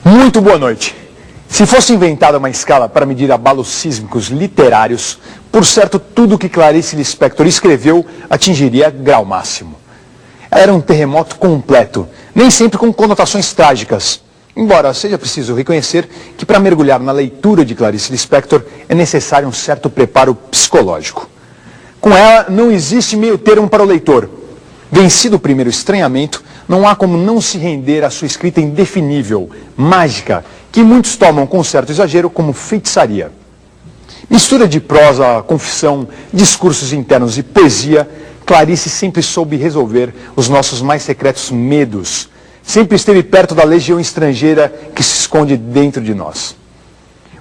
Muito boa noite. Se fosse inventada uma escala para medir abalos sísmicos literários, por certo, tudo que Clarice Lispector escreveu atingiria grau máximo. Ela era um terremoto completo, nem sempre com conotações trágicas. Embora seja preciso reconhecer que para mergulhar na leitura de Clarice Lispector é necessário um certo preparo psicológico. Com ela não existe meio termo para o leitor. Vencido o primeiro estranhamento, não há como não se render à sua escrita indefinível, mágica, que muitos tomam com certo exagero como feitiçaria. Mistura de prosa, confissão, discursos internos e poesia, Clarice sempre soube resolver os nossos mais secretos medos. Sempre esteve perto da legião estrangeira que se esconde dentro de nós.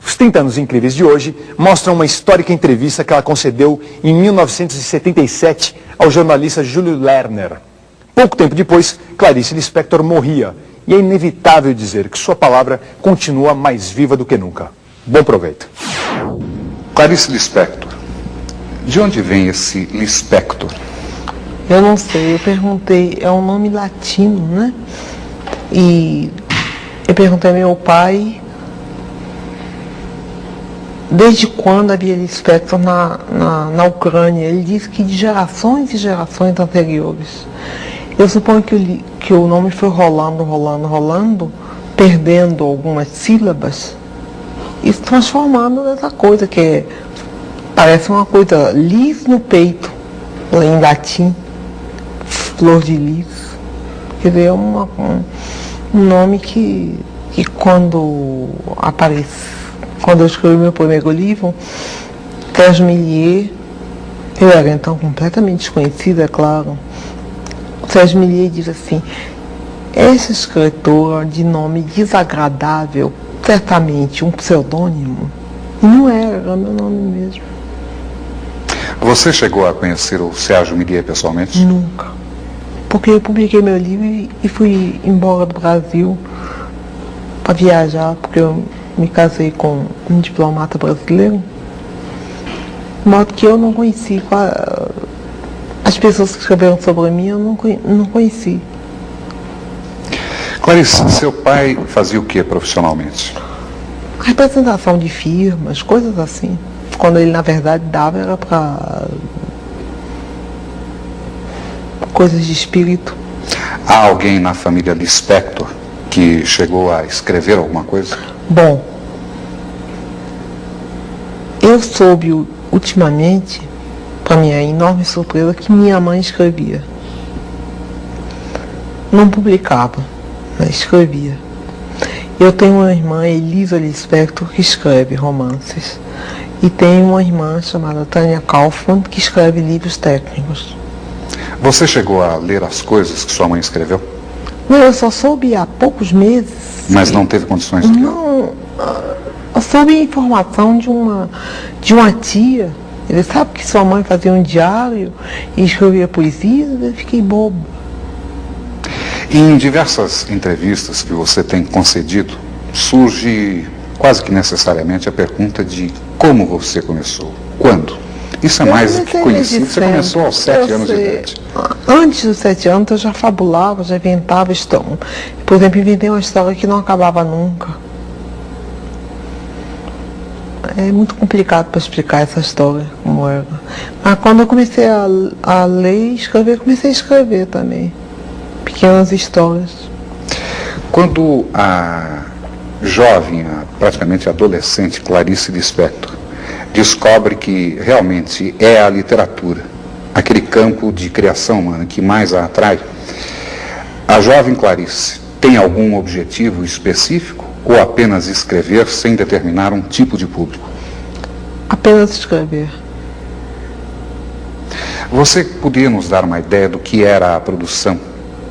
Os 30 anos incríveis de hoje mostram uma histórica entrevista que ela concedeu em 1977 ao jornalista Júlio Lerner. Pouco tempo depois, Clarice Lispector morria, e é inevitável dizer que sua palavra continua mais viva do que nunca. Bom proveito. Clarice Lispector, de onde vem esse Lispector? Eu não sei, eu perguntei, é um nome latino, né? E eu perguntei ao meu pai desde quando havia Lispector na Ucrânia. Ele disse que de gerações e gerações anteriores. Eu suponho que o nome foi rolando, perdendo algumas sílabas e se transformando nessa coisa que parece uma coisa lis no peito, em latim, flor de lis. Quer dizer, é um nome que quando eu escrevi meu primeiro livro, Sérgio Millier, eu era então completamente desconhecida, é claro. Sérgio Millier diz assim: essa escritora de nome desagradável, certamente um pseudônimo. E não era meu nome mesmo. Você chegou a conhecer o Sérgio Millier pessoalmente? Nunca. Porque eu publiquei meu livro e fui embora do Brasil para viajar, porque eu me casei com um diplomata brasileiro. De modo que eu não conheci as pessoas que escreveram sobre mim, eu não conheci. Clarice, seu pai fazia o que profissionalmente? Representação de firmas, coisas assim. Quando ele, na verdade, dava era para coisas de espírito. Há alguém na família Lispector que chegou a escrever alguma coisa? Bom, eu soube ultimamente, para minha enorme surpresa, que minha mãe escrevia. Não publicava, mas escrevia. Eu tenho uma irmã, Elisa Lispector, que escreve romances. E tenho uma irmã chamada Tânia Kaufmann, que escreve livros técnicos. Você chegou a ler as coisas que sua mãe escreveu? Não, eu só soube há poucos meses. Mas não teve condições de ler? Não, eu soube informação de uma tia. Ele sabe que sua mãe fazia um diário e escrevia poesias, eu fiquei bobo. Em diversas entrevistas que você tem concedido, surge quase que necessariamente a pergunta de como você começou, quando. Isso é mais do que conhecido, você começou aos 7 anos de idade. Antes dos 7 anos eu já fabulava, já inventava história. Por exemplo, inventei uma história que não acabava nunca. É muito complicado para explicar essa história, como era. Mas quando eu comecei a ler e escrever, comecei a escrever também. Pequenas histórias. Quando a jovem, praticamente adolescente Clarice Lispector descobre que realmente é a literatura, aquele campo de criação humana que mais a atrai, a jovem Clarice tem algum objetivo específico ou apenas escrever sem determinar um tipo de público? Apenas escrever. Você poderia nos dar uma ideia do que era a produção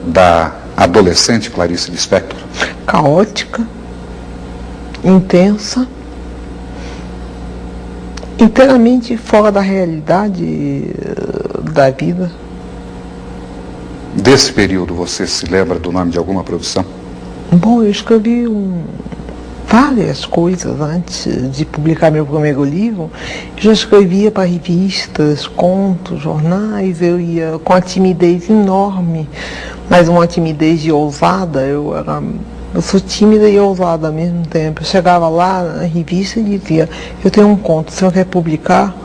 da adolescente Clarice Lispector? Caótica, intensa, inteiramente fora da realidade da vida. Desse período, você se lembra do nome de alguma produção? Bom, eu escrevi várias coisas antes de publicar meu primeiro livro. Eu já escrevia para revistas, contos, jornais. Eu ia com a timidez enorme mas uma timidez e ousada. Eu sou tímida e ousada ao mesmo tempo. Eu chegava lá na revista e dizia, eu tenho um conto, o senhor quer publicar?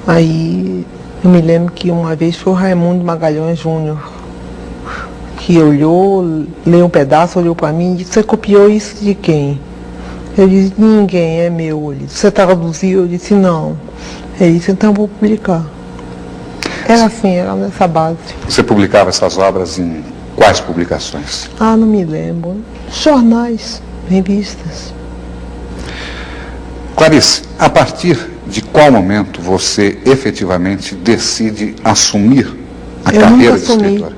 Aí eu me lembro que uma vez foi o Raimundo Magalhães Júnior, que olhou, leu um pedaço, olhou para mim e disse, você copiou isso de quem? Eu disse, ninguém, é meu. Ele disse, você traduziu? Eu disse, não. Ele disse, então eu vou publicar. Era assim, era nessa base. Você publicava essas obras em quais publicações? Ah, não me lembro. Jornais, revistas. Clarice, a partir de qual momento você efetivamente decide assumir a carreira de escritora?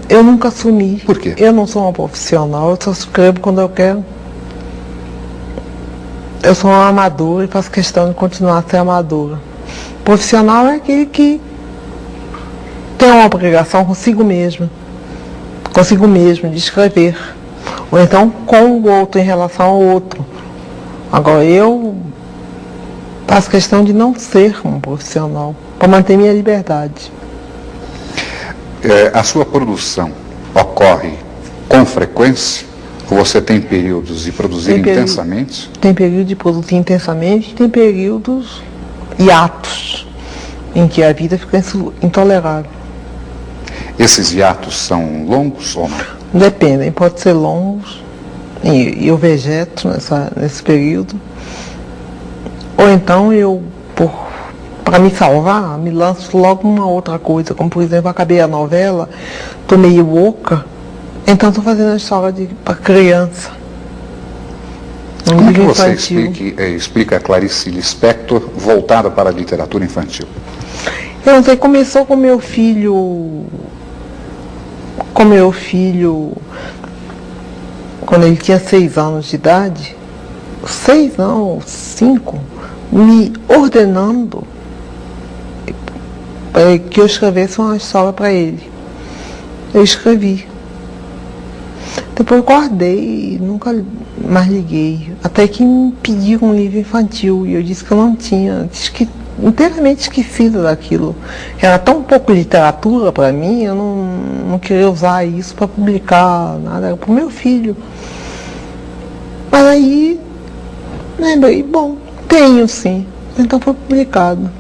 Eu nunca assumi. Por quê? Eu não sou uma profissional, eu só escrevo quando eu quero. Eu sou uma amadora e faço questão de continuar a ser amadora. Profissional é aquele que tem uma obrigação consigo mesmo de escrever. Ou então com o outro, em relação ao outro. Agora eu faço questão de não ser um profissional, para manter minha liberdade. A sua produção ocorre com frequência? Ou você tem períodos de produzir intensamente? Tem período de produzir intensamente, tem períodos hiatos, em que a vida fica intolerável. Esses hiatos são longos ou não? Dependem, pode ser longos, e eu vegeto nesse período. Ou então eu, para me salvar, me lanço logo uma outra coisa, como por exemplo, acabei a novela, estou meio oca, então estou fazendo a história para criança. Como que você explica a Clarice Lispector voltada para a literatura infantil? Eu não sei, começou com meu filho, quando ele tinha 6 anos de idade, 6 não, 5, me ordenando que eu escrevesse uma história para ele. Eu escrevi. Depois eu guardei e nunca mais liguei. Até que me pediram um livro infantil e eu disse que eu não tinha, inteiramente esquecida daquilo. Era tão pouco literatura para mim, eu não queria usar isso para publicar nada, era para o meu filho. Mas aí lembrei, bom, tenho sim. Então foi publicado.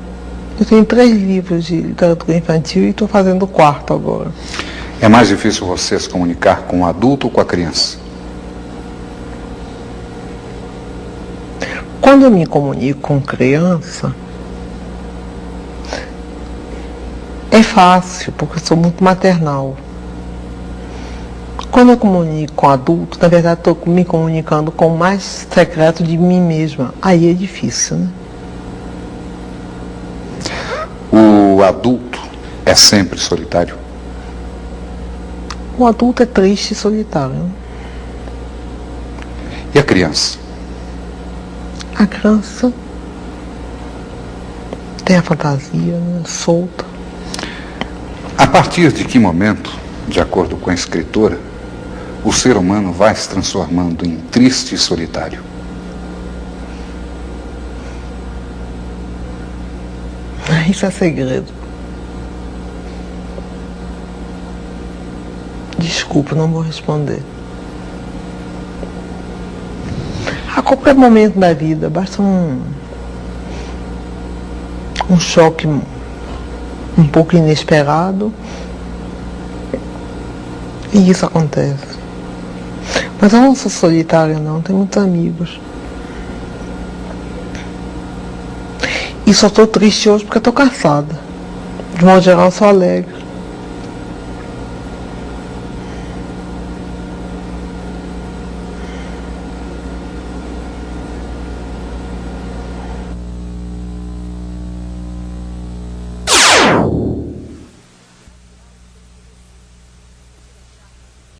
Eu tenho 3 livros de literatura infantil e estou fazendo o 4º agora. É mais difícil você se comunicar com o adulto ou com a criança? Quando eu me comunico com criança, é fácil, porque eu sou muito maternal. Quando eu comunico com adulto, na verdade estou me comunicando com o mais secreto de mim mesma. Aí é difícil, né? O adulto é sempre solitário? O adulto é triste e solitário. Né? E a criança? A criança tem a fantasia, né? Solta. A partir de que momento, de acordo com a escritora, o ser humano vai se transformando em triste e solitário? Isso é segredo. Desculpa, não vou responder. A qualquer momento da vida, basta um choque um pouco inesperado e isso acontece. Mas eu não sou solitária não, tenho muitos amigos. E só estou triste hoje porque estou cansada. De modo geral, sou alegre.